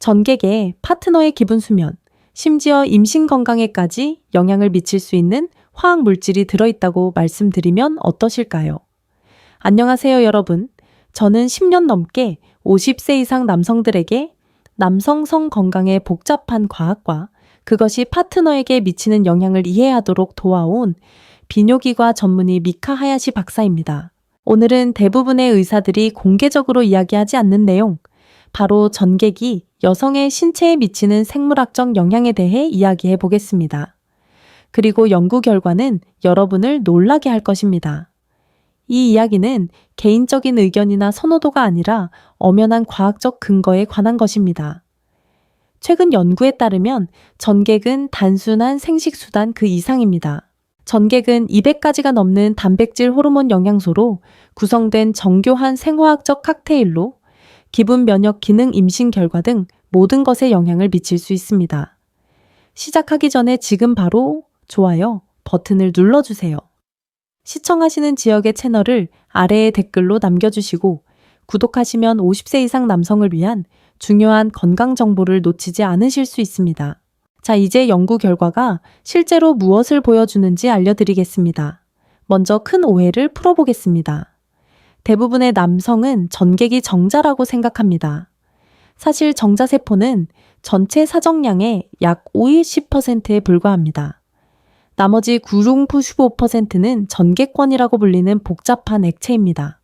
전객에 파트너의 기분 수면, 심지어 임신 건강에까지 영향을 미칠 수 있는 화학 물질이 들어있다고 말씀드리면 어떠실까요? 안녕하세요, 여러분. 저는 10년 넘게 50세 이상 남성들에게 남성 성 건강의 복잡한 과학과 그것이 파트너에게 미치는 영향을 이해하도록 도와온 비뇨기과 전문의 미카 하야시 박사입니다. 오늘은 대부분의 의사들이 공개적으로 이야기하지 않는 내용, 바로 전객이 여성의 신체에 미치는 생물학적 영향에 대해 이야기해 보겠습니다. 그리고 연구 결과는 여러분을 놀라게 할 것입니다. 이 이야기는 개인적인 의견이나 선호도가 아니라 엄연한 과학적 근거에 관한 것입니다. 최근 연구에 따르면 전객은 단순한 생식수단 그 이상입니다. 전객은 200가지가 넘는 단백질 호르몬 영양소로 구성된 정교한 생화학적 칵테일로 기분, 면역, 기능, 임신 결과 등 모든 것에 영향을 미칠 수 있습니다. 시작하기 전에 지금 바로 좋아요 버튼을 눌러주세요. 시청하시는 지역의 채널을 아래에 댓글로 남겨주시고 구독하시면 50세 이상 남성을 위한 중요한 건강 정보를 놓치지 않으실 수 있습니다. 자, 이제 연구 결과가 실제로 무엇을 보여주는지 알려드리겠습니다. 먼저 큰 오해를 풀어보겠습니다. 대부분의 남성은 전객이 정자라고 생각합니다. 사실 정자세포는 전체 사정량의 약 50%에 불과합니다. 나머지 95%는 전객권이라고 불리는 복잡한 액체입니다.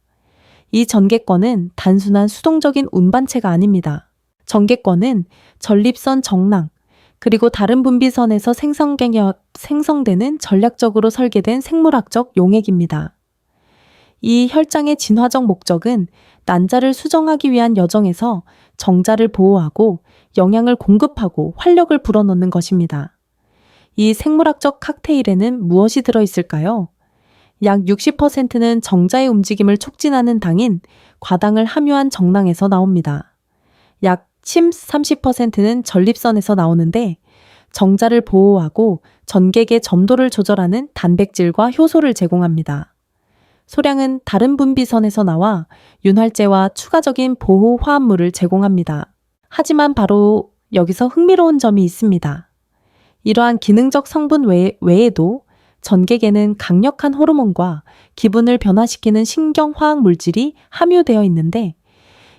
이 전객권은 단순한 수동적인 운반체가 아닙니다. 전객권은 전립선 정랑, 그리고 다른 분비선에서 생성되는 전략적으로 설계된 생물학적 용액입니다. 이 혈장의 진화적 목적은 난자를 수정하기 위한 여정에서 정자를 보호하고 영양을 공급하고 활력을 불어넣는 것입니다. 이 생물학적 칵테일에는 무엇이 들어있을까요? 약 60%는 정자의 움직임을 촉진하는 당인 과당을 함유한 정랑에서 나옵니다. 약 30%는 전립선에서 나오는데 정자를 보호하고 전객의 점도를 조절하는 단백질과 효소를 제공합니다. 소량은 다른 분비선에서 나와 윤활제와 추가적인 보호 화합물을 제공합니다. 하지만 바로 여기서 흥미로운 점이 있습니다. 이러한 기능적 성분 외에도 전객에는 강력한 호르몬과 기분을 변화시키는 신경화학 물질이 함유되어 있는데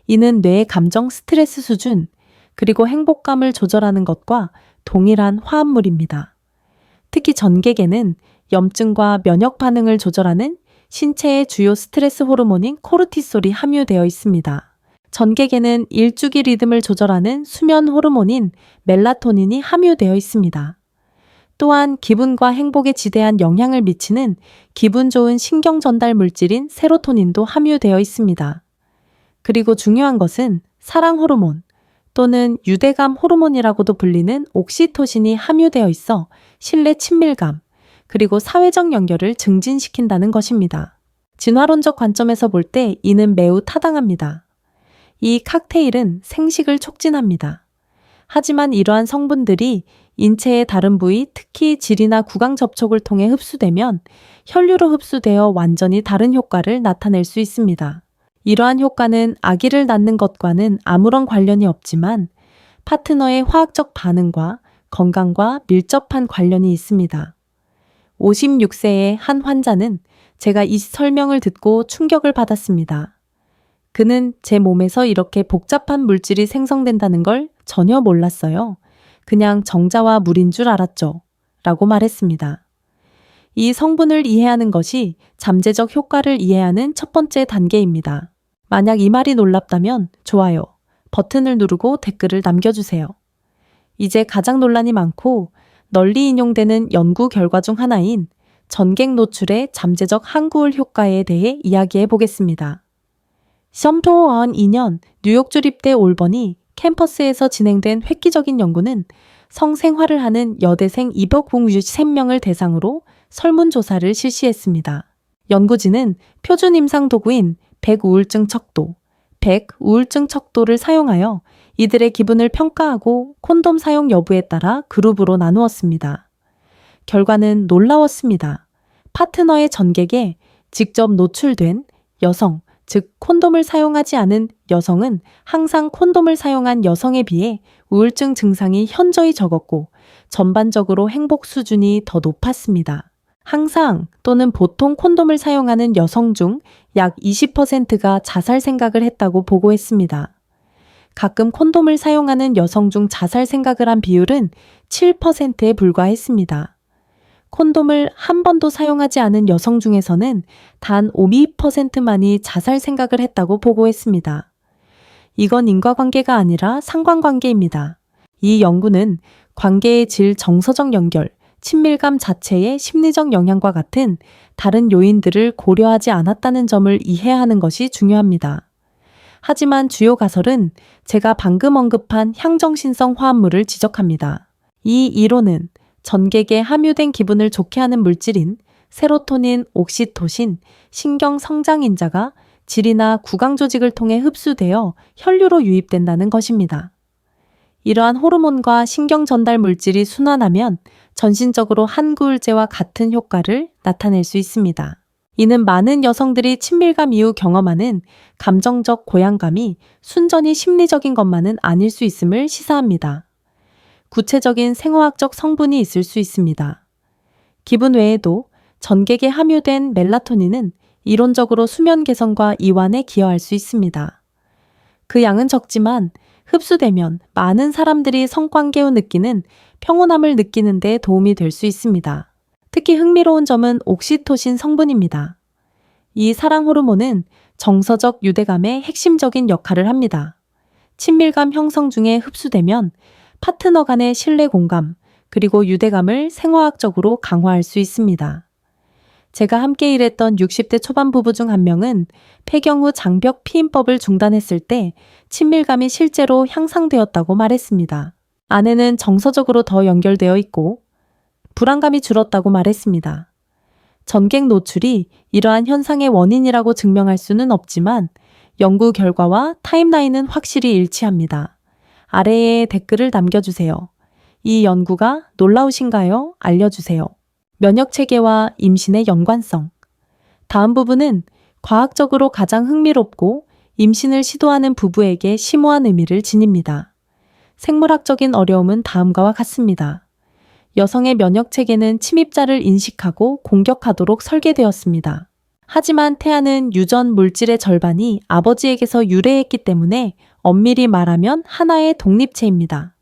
이는 뇌의 감정 스트레스 수준, 그리고 행복감을 조절하는 것과 동일한 화합물입니다. 특히 전객에는 염증과 면역 반응을 조절하는 신체의 주요 스트레스 호르몬인 코르티솔이 함유되어 있습니다. 전객에는 일주기 리듬을 조절하는 수면 호르몬인 멜라토닌이 함유되어 있습니다. 또한 기분과 행복에 지대한 영향을 미치는 기분 좋은 신경 전달 물질인 세로토닌도 함유되어 있습니다. 그리고 중요한 것은 사랑 호르몬 또는 유대감 호르몬이라고도 불리는 옥시토신이 함유되어 있어 신뢰 친밀감, 그리고 사회적 연결을 증진시킨다는 것입니다. 진화론적 관점에서 볼 때 이는 매우 타당합니다. 이 칵테일은 생식을 촉진합니다. 하지만 이러한 성분들이 인체의 다른 부위, 특히 질이나 구강 접촉을 통해 흡수되면 혈류로 흡수되어 완전히 다른 효과를 나타낼 수 있습니다. 이러한 효과는 아기를 낳는 것과는 아무런 관련이 없지만 파트너의 화학적 반응과 건강과 밀접한 관련이 있습니다. 56세의 한 환자는 제가 이 설명을 듣고 충격을 받았습니다. 그는 제 몸에서 이렇게 복잡한 물질이 생성된다는 걸 전혀 몰랐어요. 그냥 정자와 물인 줄 알았죠. 라고 말했습니다. 이 성분을 이해하는 것이 잠재적 효과를 이해하는 첫 번째 단계입니다. 만약 이 말이 놀랍다면 좋아요 버튼을 누르고 댓글을 남겨주세요. 이제 가장 논란이 많고 널리 인용되는 연구 결과 중 하나인 전객 노출의 잠재적 항구울 효과에 대해 이야기해 보겠습니다. 썸토원 2년 뉴욕주 립대 올버니 캠퍼스에서 진행된 획기적인 연구는 성생활을 하는 여대생 253명을 대상으로 설문조사를 실시했습니다. 연구진은 표준 임상 도구인 100우울증 척도, 100우울증 척도를 사용하여 이들의 기분을 평가하고 콘돔 사용 여부에 따라 그룹으로 나누었습니다. 결과는 놀라웠습니다. 파트너의 전객에 직접 노출된 여성, 즉 콘돔을 사용하지 않은 여성은 항상 콘돔을 사용한 여성에 비해 우울증 증상이 현저히 적었고 전반적으로 행복 수준이 더 높았습니다. 항상 또는 보통 콘돔을 사용하는 여성 중 약 20%가 자살 생각을 했다고 보고했습니다. 가끔 콘돔을 사용하는 여성 중 자살 생각을 한 비율은 7%에 불과했습니다. 콘돔을 한 번도 사용하지 않은 여성 중에서는 단 5%만이 자살 생각을 했다고 보고했습니다. 이건 인과관계가 아니라 상관관계입니다. 이 연구는 관계의 질, 정서적 연결, 친밀감 자체의 심리적 영향과 같은 다른 요인들을 고려하지 않았다는 점을 이해하는 것이 중요합니다. 하지만 주요 가설은 제가 방금 언급한 향정신성 화합물을 지적합니다. 이 이론은 전객에 함유된 기분을 좋게 하는 물질인 세로토닌, 옥시토신, 신경 성장인자가 질이나 구강 조직을 통해 흡수되어 혈류로 유입된다는 것입니다. 이러한 호르몬과 신경 전달 물질이 순환하면 전신적으로 한구울제와 같은 효과를 나타낼 수 있습니다. 이는 많은 여성들이 친밀감 이후 경험하는 감정적 고양감이 순전히 심리적인 것만은 아닐 수 있음을 시사합니다. 구체적인 생화학적 성분이 있을 수 있습니다. 기분 외에도 전객에 함유된 멜라토닌은 이론적으로 수면 개선과 이완에 기여할 수 있습니다. 그 양은 적지만 흡수되면 많은 사람들이 성관계 후 느끼는 평온함을 느끼는 데 도움이 될 수 있습니다. 특히 흥미로운 점은 옥시토신 성분입니다. 이 사랑 호르몬은 정서적 유대감의 핵심적인 역할을 합니다. 친밀감 형성 중에 흡수되면 파트너 간의 신뢰 공감, 그리고 유대감을 생화학적으로 강화할 수 있습니다. 제가 함께 일했던 60대 초반 부부 중 한 명은 폐경 후 장벽 피임법을 중단했을 때 친밀감이 실제로 향상되었다고 말했습니다. 아내는 정서적으로 더 연결되어 있고 불안감이 줄었다고 말했습니다. 전객 노출이 이러한 현상의 원인이라고 증명할 수는 없지만 연구 결과와 타임라인은 확실히 일치합니다. 아래에 댓글을 남겨주세요. 이 연구가 놀라우신가요? 알려주세요. 면역체계와 임신의 연관성. 다음 부분은 과학적으로 가장 흥미롭고 임신을 시도하는 부부에게 심오한 의미를 지닙니다. 생물학적인 어려움은 다음과 같습니다. 여성의 면역체계는 침입자를 인식하고 공격하도록 설계되었습니다. 하지만 태아는 유전 물질의 절반이 아버지에게서 유래했기 때문에 엄밀히 말하면 하나의 독립체입니다.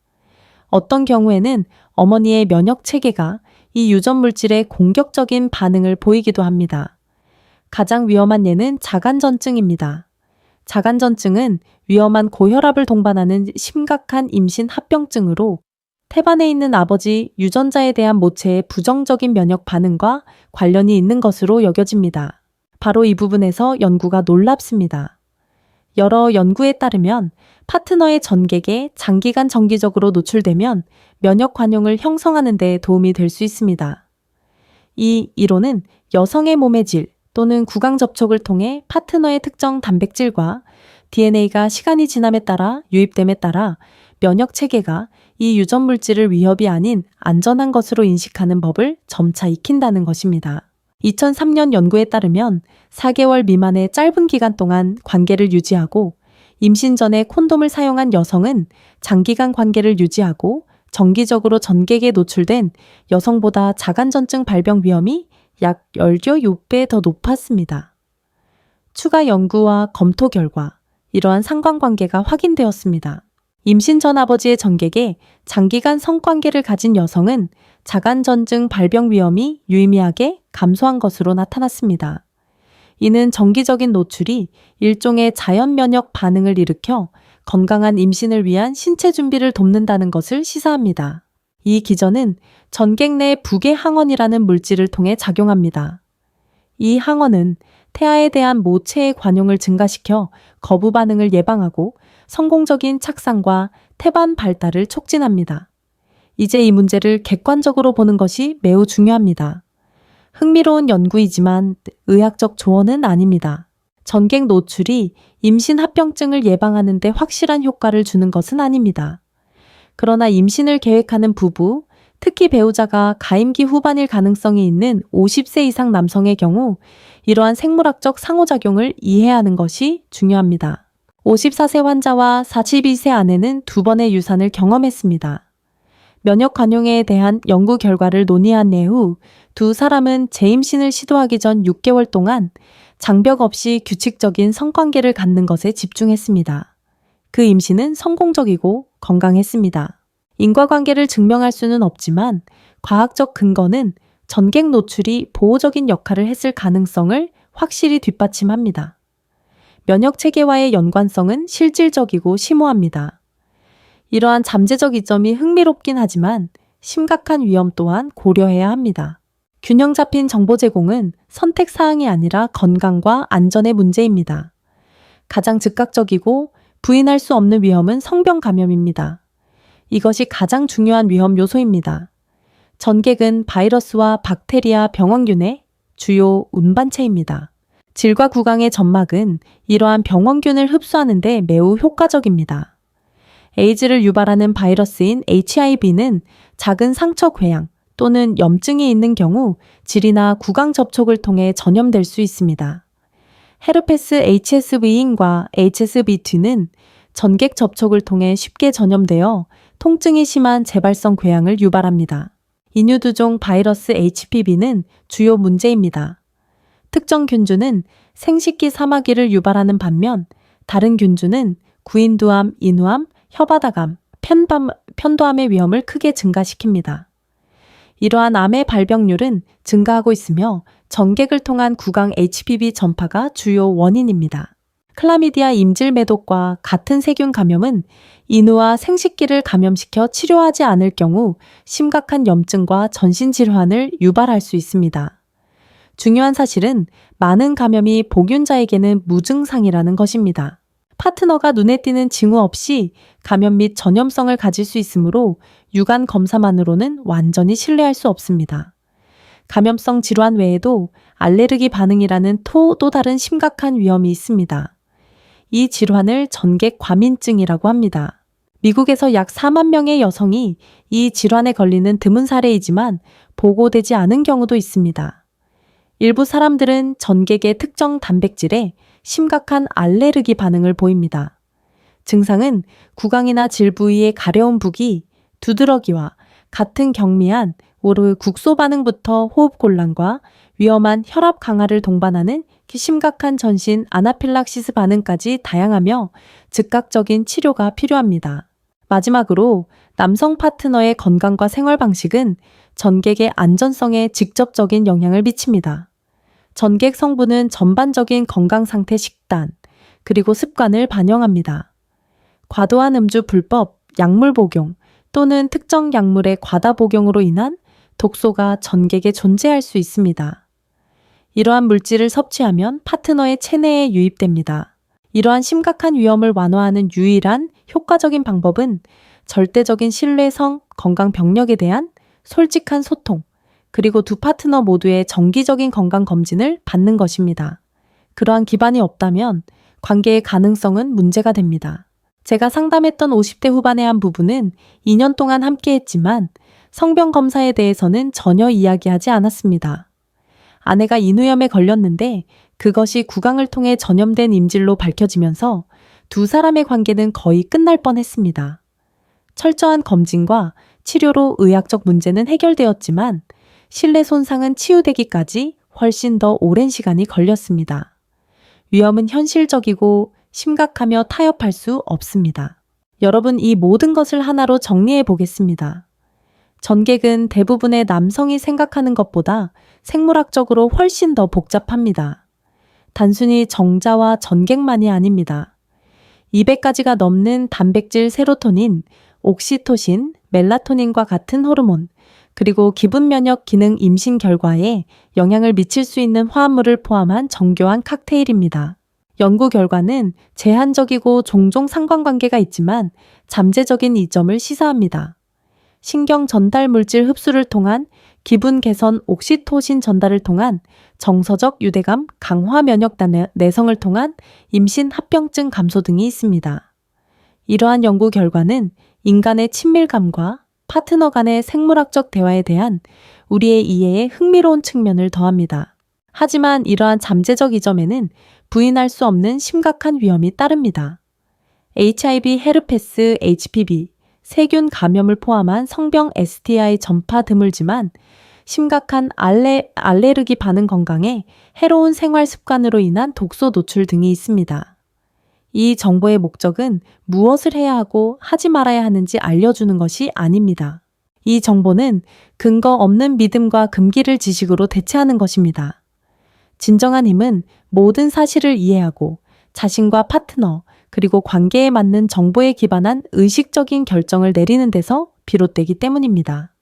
어떤 경우에는 어머니의 면역체계가 이 유전 물질에 공격적인 반응을 보이기도 합니다. 가장 위험한 예는 자간전증입니다. 자간전증은 위험한 고혈압을 동반하는 심각한 임신 합병증으로 태반에 있는 아버지 유전자에 대한 모체의 부정적인 면역 반응과 관련이 있는 것으로 여겨집니다. 바로 이 부분에서 연구가 놀랍습니다. 여러 연구에 따르면 파트너의 전객에 장기간 정기적으로 노출되면 면역 관용을 형성하는 데 도움이 될 수 있습니다. 이 이론은 여성의 몸의 질 또는 구강 접촉을 통해 파트너의 특정 단백질과 DNA가 시간이 지남에 따라 유입됨에 따라 면역 체계가 이 유전 물질을 위협이 아닌 안전한 것으로 인식하는 법을 점차 익힌다는 것입니다. 2003년 연구에 따르면 4개월 미만의 짧은 기간 동안 관계를 유지하고 임신 전에 콘돔을 사용한 여성은 장기간 관계를 유지하고 정기적으로 전객에 노출된 여성보다 자간전증 발병 위험이 약 16배 더 높았습니다. 추가 연구와 검토 결과 이러한 상관관계가 확인되었습니다. 임신 전 아버지의 전객에 장기간 성관계를 가진 여성은 자간전증 발병 위험이 유의미하게 감소한 것으로 나타났습니다. 이는 정기적인 노출이 일종의 자연 면역 반응을 일으켜 건강한 임신을 위한 신체 준비를 돕는다는 것을 시사합니다. 이 기전은 전객 내 부계 항원이라는 물질을 통해 작용합니다. 이 항원은 태아에 대한 모체의 관용을 증가시켜 거부 반응을 예방하고 성공적인 착상과 태반 발달을 촉진합니다. 이제 이 문제를 객관적으로 보는 것이 매우 중요합니다. 흥미로운 연구이지만 의학적 조언은 아닙니다. 전객 노출이 임신 합병증을 예방하는 데 확실한 효과를 주는 것은 아닙니다. 그러나 임신을 계획하는 부부, 특히 배우자가 가임기 후반일 가능성이 있는 50세 이상 남성의 경우 이러한 생물학적 상호작용을 이해하는 것이 중요합니다. 54세 환자와 42세 아내는 2번의 유산을 경험했습니다. 면역 관용에 대한 연구 결과를 논의한 이후 두 사람은 재임신을 시도하기 전 6개월 동안 장벽 없이 규칙적인 성관계를 갖는 것에 집중했습니다. 그 임신은 성공적이고 건강했습니다. 인과관계를 증명할 수는 없지만 과학적 근거는 전객 노출이 보호적인 역할을 했을 가능성을 확실히 뒷받침합니다. 면역 체계와의 연관성은 실질적이고 심오합니다. 이러한 잠재적 이점이 흥미롭긴 하지만 심각한 위험 또한 고려해야 합니다. 균형 잡힌 정보 제공은 선택 사항이 아니라 건강과 안전의 문제입니다. 가장 즉각적이고 부인할 수 없는 위험은 성병 감염입니다. 이것이 가장 중요한 위험 요소입니다. 전객은 바이러스와 박테리아 병원균의 주요 운반체입니다. 질과 구강의 점막은 이러한 병원균을 흡수하는 데 매우 효과적입니다. 에이즈를 유발하는 바이러스인 HIV는 작은 상처 궤양 또는 염증이 있는 경우 질이나 구강 접촉을 통해 전염될 수 있습니다. 헤르페스 HSV인과 HSV2는 전객 접촉을 통해 쉽게 전염되어 통증이 심한 재발성 궤양을 유발합니다. 인유두종 바이러스 HPV는 주요 문제입니다. 특정 균주는 생식기 사마귀를 유발하는 반면 다른 균주는 구인두암, 인후암, 혀바다암, 편도암의 위험을 크게 증가시킵니다. 이러한 암의 발병률은 증가하고 있으며 전객을 통한 구강 HPV 전파가 주요 원인입니다. 클라미디아 임질 매독과 같은 세균 감염은 인후와 생식기를 감염시켜 치료하지 않을 경우 심각한 염증과 전신 질환을 유발할 수 있습니다. 중요한 사실은 많은 감염이 복균자에게는 무증상이라는 것입니다. 파트너가 눈에 띄는 징후 없이 감염 및 전염성을 가질 수 있으므로 유관 검사만으로는 완전히 신뢰할 수 없습니다. 감염성 질환 외에도 알레르기 반응이라는 또 다른 심각한 위험이 있습니다. 이 질환을 전객 과민증이라고 합니다. 미국에서 약 4만 명의 여성이 이 질환에 걸리는 드문 사례이지만 보고되지 않은 경우도 있습니다. 일부 사람들은 전객의 특정 단백질에 심각한 알레르기 반응을 보입니다. 증상은 구강이나 질 부위의 가려운 부기, 두드러기와 같은 경미한 오르 국소 반응부터 호흡 곤란과 위험한 혈압 강화를 동반하는 심각한 전신 아나필락시스 반응까지 다양하며 즉각적인 치료가 필요합니다. 마지막으로 남성 파트너의 건강과 생활 방식은 전객의 안전성에 직접적인 영향을 미칩니다. 전객 성분은 전반적인 건강 상태, 식단, 그리고 습관을 반영합니다. 과도한 음주 불법, 약물 복용 또는 특정 약물의 과다 복용으로 인한 독소가 전객에 존재할 수 있습니다. 이러한 물질을 섭취하면 파트너의 체내에 유입됩니다. 이러한 심각한 위험을 완화하는 유일한 효과적인 방법은 절대적인 신뢰성, 건강 병력에 대한 솔직한 소통, 그리고 두 파트너 모두의 정기적인 건강 검진을 받는 것입니다. 그러한 기반이 없다면 관계의 가능성은 문제가 됩니다. 제가 상담했던 50대 후반의 한 부부는 2년 동안 함께했지만 성병 검사에 대해서는 전혀 이야기하지 않았습니다. 아내가 인후염에 걸렸는데 그것이 구강을 통해 전염된 임질로 밝혀지면서 두 사람의 관계는 거의 끝날 뻔했습니다. 철저한 검진과 치료로 의학적 문제는 해결되었지만 신뢰 손상은 치유되기까지 훨씬 더 오랜 시간이 걸렸습니다. 위험은 현실적이고 심각하며 타협할 수 없습니다. 여러분, 이 모든 것을 하나로 정리해 보겠습니다. 전객은 대부분의 남성이 생각하는 것보다 생물학적으로 훨씬 더 복잡합니다. 단순히 정자와 전객만이 아닙니다. 200가지가 넘는 단백질 세로토닌, 옥시토신, 멜라토닌과 같은 호르몬, 그리고 기분 면역 기능 임신 결과에 영향을 미칠 수 있는 화합물을 포함한 정교한 칵테일입니다. 연구 결과는 제한적이고 종종 상관관계가 있지만 잠재적인 이점을 시사합니다. 신경 전달 물질 흡수를 통한 기분 개선 옥시토신 전달을 통한 정서적 유대감 강화 면역 내성을 통한 임신 합병증 감소 등이 있습니다. 이러한 연구 결과는 인간의 친밀감과 파트너 간의 생물학적 대화에 대한 우리의 이해에 흥미로운 측면을 더합니다. 하지만 이러한 잠재적 이점에는 부인할 수 없는 심각한 위험이 따릅니다. HIV, 헤르페스, HPV, 세균 감염을 포함한 성병 STI 전파 드물지만 심각한 알레르기 반응 건강에 해로운 생활 습관으로 인한 독소 노출 등이 있습니다. 이 정보의 목적은 무엇을 해야 하고 하지 말아야 하는지 알려주는 것이 아닙니다. 이 정보는 근거 없는 믿음과 금기를 지식으로 대체하는 것입니다. 진정한 힘은 모든 사실을 이해하고 자신과 파트너, 그리고 관계에 맞는 정보에 기반한 의식적인 결정을 내리는 데서 비롯되기 때문입니다.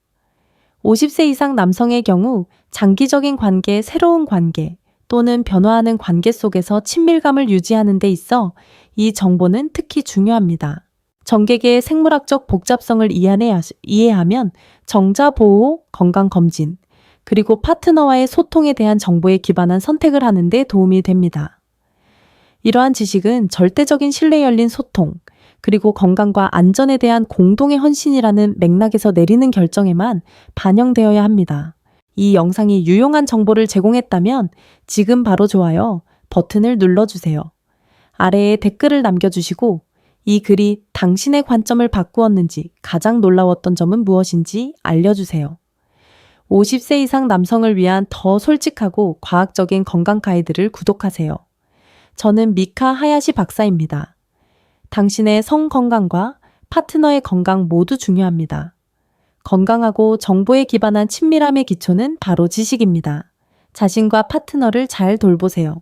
50세 이상 남성의 경우 장기적인 관계, 새로운 관계 또는 변화하는 관계 속에서 친밀감을 유지하는 데 있어 이 정보는 특히 중요합니다. 전개계의 생물학적 복잡성을 이해하면 정자보호, 건강검진, 그리고 파트너와의 소통에 대한 정보에 기반한 선택을 하는 데 도움이 됩니다. 이러한 지식은 절대적인 신뢰 열린 소통, 그리고 건강과 안전에 대한 공동의 헌신이라는 맥락에서 내리는 결정에만 반영되어야 합니다. 이 영상이 유용한 정보를 제공했다면 지금 바로 좋아요 버튼을 눌러주세요. 아래에 댓글을 남겨주시고 이 글이 당신의 관점을 바꾸었는지 가장 놀라웠던 점은 무엇인지 알려주세요. 50세 이상 남성을 위한 더 솔직하고 과학적인 건강 가이드를 구독하세요. 저는 미카 하야시 박사입니다. 당신의 성 건강과 파트너의 건강 모두 중요합니다. 건강하고 정보에 기반한 친밀함의 기초는 바로 지식입니다. 자신과 파트너를 잘 돌보세요.